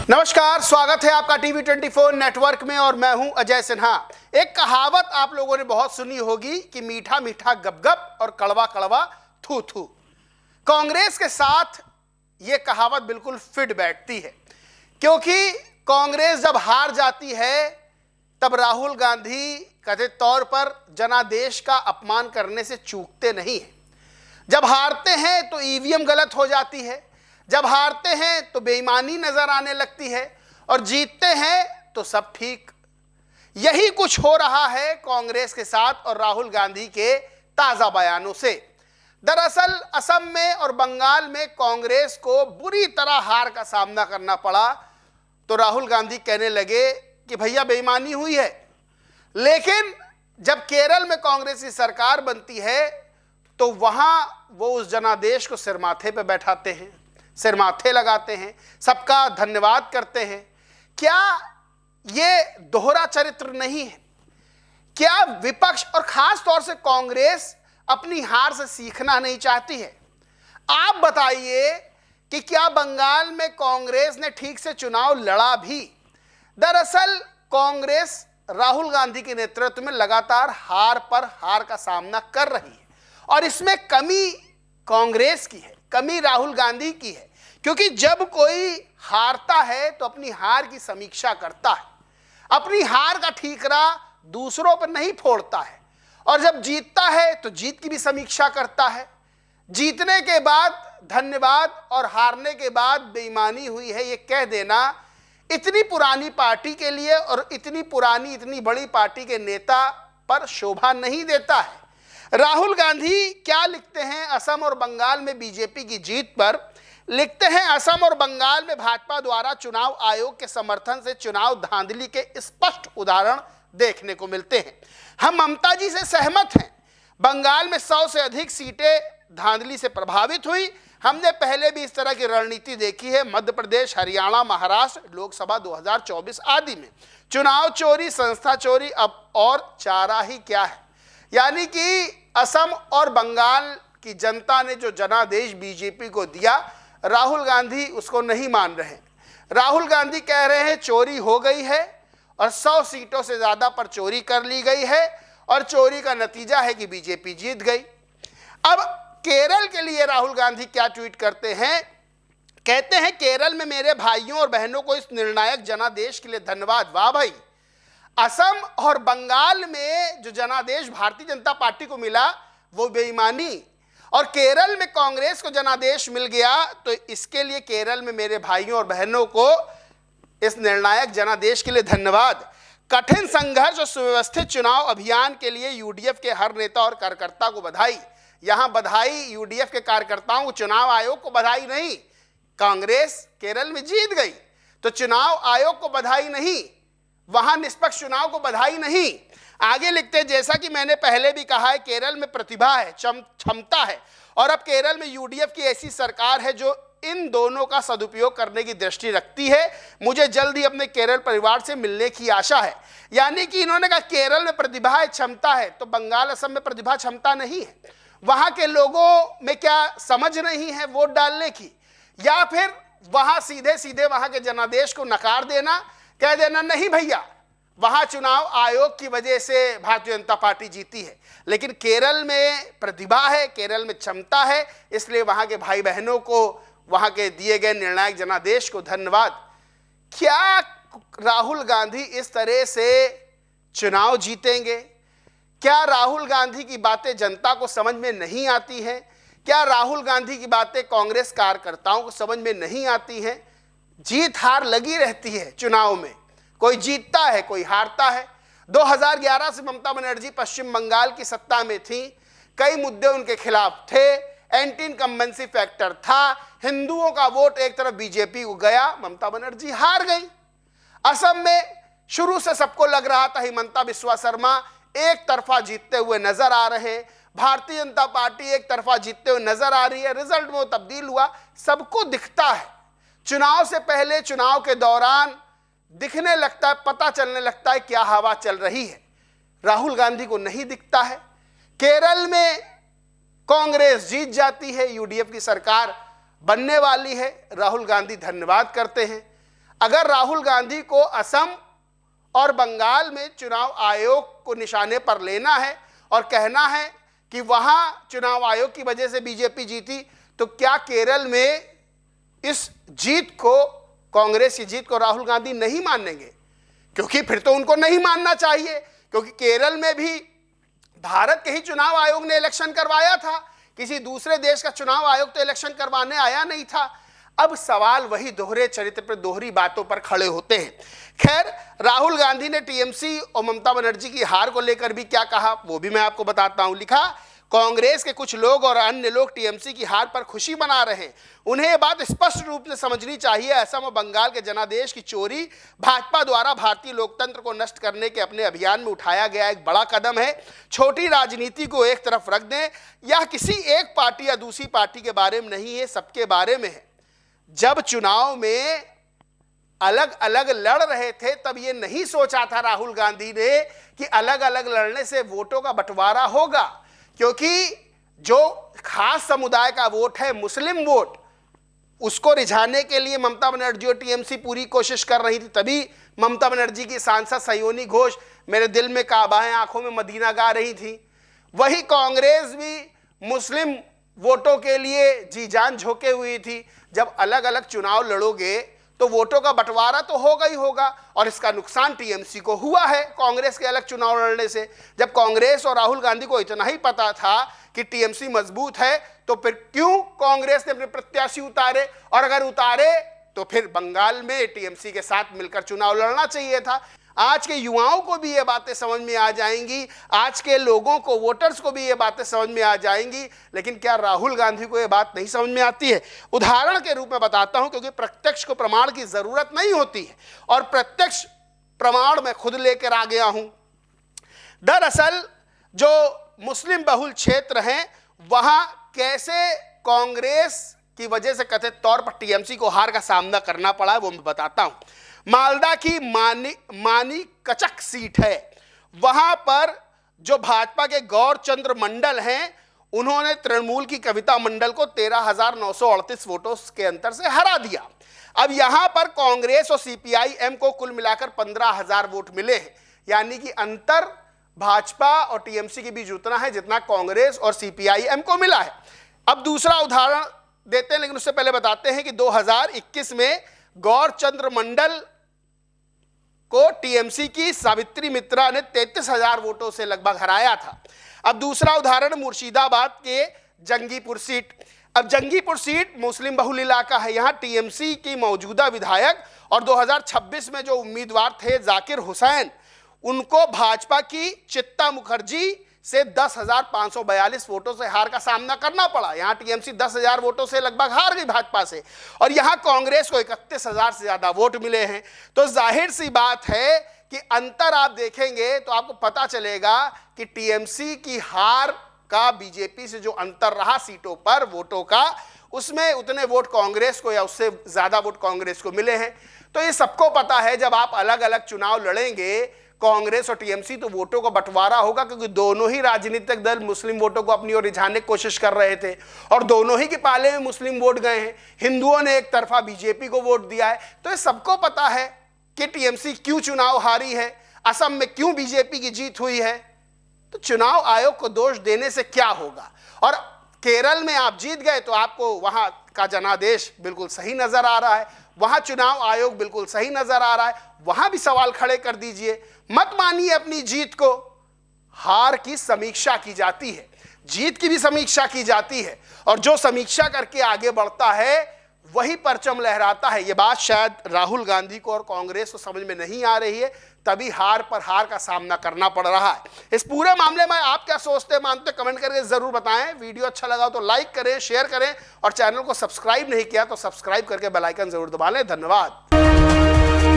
नमस्कार, स्वागत है आपका टीवी 24 नेटवर्क में और मैं हूं अजय सिन्हा। एक कहावत आप लोगों ने बहुत सुनी होगी कि मीठा मीठा गप गप और कड़वा कड़वा थू थू। कांग्रेस के साथ यह कहावत बिल्कुल फिट बैठती है, क्योंकि कांग्रेस जब हार जाती है तब राहुल गांधी कथित तौर पर जनादेश का अपमान करने से चूकते नहीं हैं। जब हारते हैं तो ईवीएम गलत हो जाती है, जब हारते हैं तो बेईमानी नजर आने लगती है और जीतते हैं तो सब ठीक। यही कुछ हो रहा है कांग्रेस के साथ और राहुल गांधी के ताजा बयानों से। दरअसल असम में और बंगाल में कांग्रेस को बुरी तरह हार का सामना करना पड़ा तो राहुल गांधी कहने लगे कि भैया बेईमानी हुई है। लेकिन जब केरल में कांग्रेस की सरकार बनती है तो वहां वो उस जनादेश को सिर माथे पे बैठाते हैं, सिर माथे लगाते हैं, सबका धन्यवाद करते हैं। क्या ये दोहरा चरित्र नहीं है? क्या विपक्ष और खास तौर से कांग्रेस अपनी हार से सीखना नहीं चाहती है? आप बताइए कि क्या बंगाल में कांग्रेस ने ठीक से चुनाव लड़ा भी? दरअसल कांग्रेस राहुल गांधी के नेतृत्व में लगातार हार पर हार का सामना कर रही है और इसमें कमी कांग्रेस की है, कमी राहुल गांधी की है। क्योंकि जब कोई हारता है तो अपनी हार की समीक्षा करता है, अपनी हार का ठीकरा दूसरों पर नहीं फोड़ता है, और जब जीतता है तो जीत की भी समीक्षा करता है। जीतने के बाद धन्यवाद और हारने के बाद बेईमानी हुई है ये कह देना इतनी पुरानी पार्टी के लिए और इतनी पुरानी इतनी बड़ी पार्टी के नेता पर शोभा नहीं देता है। राहुल गांधी क्या लिखते हैं असम और बंगाल में बीजेपी की जीत पर? लिखते हैं, असम और बंगाल में भाजपा द्वारा चुनाव आयोग के समर्थन से चुनाव धांधली के स्पष्ट उदाहरण देखने को मिलते हैं। हम ममता जी से सहमत हैं। बंगाल में 100 से अधिक सीटें धांधली से प्रभावित हुई। हमने पहले भी इस तरह की रणनीति देखी है। मध्य प्रदेश, हरियाणा, महाराष्ट्र, लोकसभा 2024 आदि में चुनाव चोरी, संस्था चोरी, अब और चारा ही क्या है। यानी कि असम और बंगाल की जनता ने जो जनादेश बीजेपी को दिया, राहुल गांधी उसको नहीं मान रहे। राहुल गांधी कह रहे हैं चोरी हो गई है और 100 सीटों से ज्यादा पर चोरी कर ली गई है और चोरी का नतीजा है कि बीजेपी जीत गई। अब केरल के लिए राहुल गांधी क्या ट्वीट करते हैं? कहते हैं, केरल में मेरे भाइयों और बहनों को इस निर्णायक जनादेश के लिए धन्यवाद। वाह भाई, असम और बंगाल में जो जनादेश भारतीय जनता पार्टी को मिला वो बेईमानी, और केरल में कांग्रेस को जनादेश मिल गया तो इसके लिए केरल में मेरे भाइयों और बहनों को इस निर्णायक जनादेश के लिए धन्यवाद। कठिन संघर्ष और सुव्यवस्थित चुनाव अभियान के लिए यूडीएफ के हर नेता और कार्यकर्ता को बधाई। यहां बधाई यूडीएफ के कार्यकर्ताओं को, चुनाव आयोग को बधाई नहीं। कांग्रेस केरल में जीत गई तो चुनाव आयोग को बधाई नहीं, वहां निष्पक्ष चुनाव को बधाई नहीं। आगे लिखते हैं, जैसा कि मैंने पहले भी कहा है, केरल में प्रतिभा है, क्षमता है और अब केरल में यूडीएफ की ऐसी सरकार है जो इन दोनों का सदुपयोग करने की दृष्टि रखती है। मुझे जल्द ही अपने केरल परिवार से मिलने की आशा है। यानी कि इन्होंने कहा केरल में प्रतिभा है, क्षमता है, तो बंगाल असम में प्रतिभा क्षमता नहीं है। वहां के लोगों में क्या समझ नहीं है वोट डालने की, या फिर वहां सीधे सीधे वहां के जनादेश को नकार देना, कह देना नहीं भैया वहां चुनाव आयोग की वजह से भारतीय जनता पार्टी जीती है। लेकिन केरल में प्रतिभा है, केरल में क्षमता है, इसलिए वहां के भाई बहनों को, वहां के दिए गए निर्णायक जनादेश को धन्यवाद। क्या राहुल गांधी इस तरह से चुनाव जीतेंगे? क्या राहुल गांधी की बातें जनता को समझ में नहीं आती हैं? क्या राहुल गांधी की बातें कांग्रेस कार्यकर्ताओं को समझ में नहीं आती हैं? जीत हार लगी रहती है चुनाव में, कोई जीतता है कोई हारता है। 2011 से ममता बनर्जी पश्चिम बंगाल की सत्ता में थी, कई मुद्दे उनके खिलाफ थे, एंटी इनकम्बेंसी फैक्टर था, हिंदुओं का वोट एक तरफ बीजेपी को गया, ममता बनर्जी हार गई। असम में शुरू से सबको लग रहा था हिमंता बिस्वा शर्मा एक तरफा जीतते हुए नजर आ रहे, भारतीय जनता पार्टी एक तरफा जीतते हुए नजर आ रही है। रिजल्ट में वो तब्दील हुआ, सबको दिखता है। चुनाव से पहले, चुनाव के दौरान दिखने लगता है, पता चलने लगता है क्या हवा चल रही है। राहुल गांधी को नहीं दिखता है। केरल में कांग्रेस जीत जाती है, यूडीएफ की सरकार बनने वाली है, राहुल गांधी धन्यवाद करते हैं। अगर राहुल गांधी को असम और बंगाल में चुनाव आयोग को निशाने पर लेना है और कहना है कि वहां चुनाव आयोग की वजह से बीजेपी जीती, तो क्या केरल में इस जीत को, कांग्रेस की जीत को राहुल गांधी नहीं मानेंगे? क्योंकि फिर तो उनको नहीं मानना चाहिए, क्योंकि केरल में भी भारत के ही चुनाव आयोग ने इलेक्शन करवाया था, किसी दूसरे देश का चुनाव आयोग तो इलेक्शन करवाने आया नहीं था। अब सवाल वही दोहरे चरित्र पर दोहरी बातों पर खड़े होते हैं। खैर, राहुल गांधी ने टीएमसी और ममता बनर्जी की हार को लेकर भी क्या कहा वो भी मैं आपको बताता हूं। लिखा, कांग्रेस के कुछ लोग और अन्य लोग टीएमसी की हार पर खुशी मना रहे हैं। उन्हें यह बात स्पष्ट रूप से समझनी चाहिए, असम और बंगाल के जनादेश की चोरी भाजपा द्वारा भारतीय लोकतंत्र को नष्ट करने के अपने अभियान में उठाया गया एक बड़ा कदम है। छोटी राजनीति को एक तरफ रख दें। यह किसी एक पार्टी या दूसरी पार्टी के बारे में नहीं है, सबके बारे में है। जब चुनाव में अलग अलग लड़ रहे थे तब ये नहीं सोचा था राहुल गांधी ने कि अलग अलग लड़ने से वोटों का बंटवारा होगा, क्योंकि जो खास समुदाय का वोट है, मुस्लिम वोट, उसको रिझाने के लिए ममता बनर्जी और टीएमसी पूरी कोशिश कर रही थी। तभी ममता बनर्जी की सांसद सयोनी घोष मेरे दिल में काबा है, आंखों में मदीना गा रही थी। वही कांग्रेस भी मुस्लिम वोटों के लिए जी जान झोंके हुई थी। जब अलग अलग चुनाव लड़ोगे तो वोटों का बंटवारा तो होगा ही होगा, और इसका नुकसान टीएमसी को हुआ है कांग्रेस के अलग चुनाव लड़ने से। जब कांग्रेस और राहुल गांधी को इतना ही पता था कि टीएमसी मजबूत है, तो फिर क्यों कांग्रेस ने अपने प्रत्याशी उतारे, और अगर उतारे तो फिर बंगाल में टीएमसी के साथ मिलकर चुनाव लड़ना चाहिए था। आज के युवाओं को भी ये बातें समझ में आ जाएंगी, आज के लोगों को, वोटर्स को भी ये बातें समझ में आ जाएंगी, लेकिन क्या राहुल गांधी को ये बात नहीं समझ में आती है? उदाहरण के रूप में बताता हूं, क्योंकि प्रत्यक्ष को प्रमाण की जरूरत नहीं होती है, और प्रत्यक्ष प्रमाण मैं खुद लेकर आ गया हूं। दरअसल जो मुस्लिम बहुल क्षेत्र हैं वहां कैसे कांग्रेस की वजह से कथित तौर पर टीएमसी को हार का सामना करना पड़ा है वो मैं बताता हूं। मालदा की मानी कचक सीट है, वहां पर जो भाजपा के गौर चंद्र मंडल हैं उन्होंने तृणमूल की कविता मंडल को 13,938 वोटों के अंतर से हरा दिया। अब यहां पर कांग्रेस और सीपीआई-एम को कुल मिलाकर 15,000 वोट मिले हैं, यानी कि अंतर भाजपा और टीएमसी के बीच उतना है जितना कांग्रेस और सीपीआई-एम को मिला है। अब दूसरा उदाहरण देते हैं, लेकिन उससे पहले बताते हैं कि 2021 में गौर चंद्र मंडल को टीएमसी की सावित्री मित्रा ने 33,000 वोटों से लगभग हराया था। अब दूसरा उदाहरण मुर्शिदाबाद के जंगीपुर सीट। अब जंगीपुर सीट मुस्लिम बहुल इलाका है, यहां टीएमसी की मौजूदा विधायक और 2026 में जो उम्मीदवार थे जाकिर हुसैन, उनको भाजपा की चित्ता मुखर्जी से 10,542 वोटों से हार का सामना करना पड़ा। यहां टीएमसी 10,000 वोटों से लगभग हार गई भाजपा से, और यहां कांग्रेस को 31,000 से ज्यादा वोट मिले हैं। तो जाहिर सी बात है कि अंतर आप देखेंगे तो आपको पता चलेगा कि टीएमसी की हार का बीजेपी से जो अंतर रहा सीटों पर वोटों का, उसमें उतने वोट कांग्रेस को या उससे ज्यादा वोट कांग्रेस को मिले हैं। तो ये सबको पता है, जब आप अलग अलग चुनाव लड़ेंगे कांग्रेस और टीएमसी, तो वोटों का बंटवारा होगा, क्योंकि दोनों ही राजनीतिक दल मुस्लिम वोटों को अपनी ओर रिझाने की कोशिश कर रहे थे, और दोनों ही के पाले में मुस्लिम वोट गए हैं। हिंदुओं ने एक तरफा बीजेपी को वोट दिया है। तो ये सबको पता है कि टीएमसी क्यों चुनाव हारी है, असम में क्यों बीजेपी की जीत हुई है। तो चुनाव आयोग को दोष देने से क्या होगा? और केरल में आप जीत गए तो आपको वहां का जनादेश बिल्कुल सही नजर आ रहा है, वहां चुनाव आयोग बिल्कुल सही नजर आ रहा है, वहां भी सवाल खड़े कर दीजिए। मत मानिए अपनी जीत को। हार की समीक्षा की जाती है, जीत की भी समीक्षा की जाती है, और जो समीक्षा करके आगे बढ़ता है वही परचम लहराता है। ये बात शायद राहुल गांधी को और कांग्रेस को समझ में नहीं आ रही है, तभी हार पर हार का सामना करना पड़ रहा है। इस पूरे मामले में आप क्या सोचते मानते, कमेंट करके जरूर बताएं। वीडियो अच्छा लगा तो लाइक करें, शेयर करें, और चैनल को सब्सक्राइब नहीं किया तो सब्सक्राइब करके बेल आइकन जरूर दबा लें। धन्यवाद।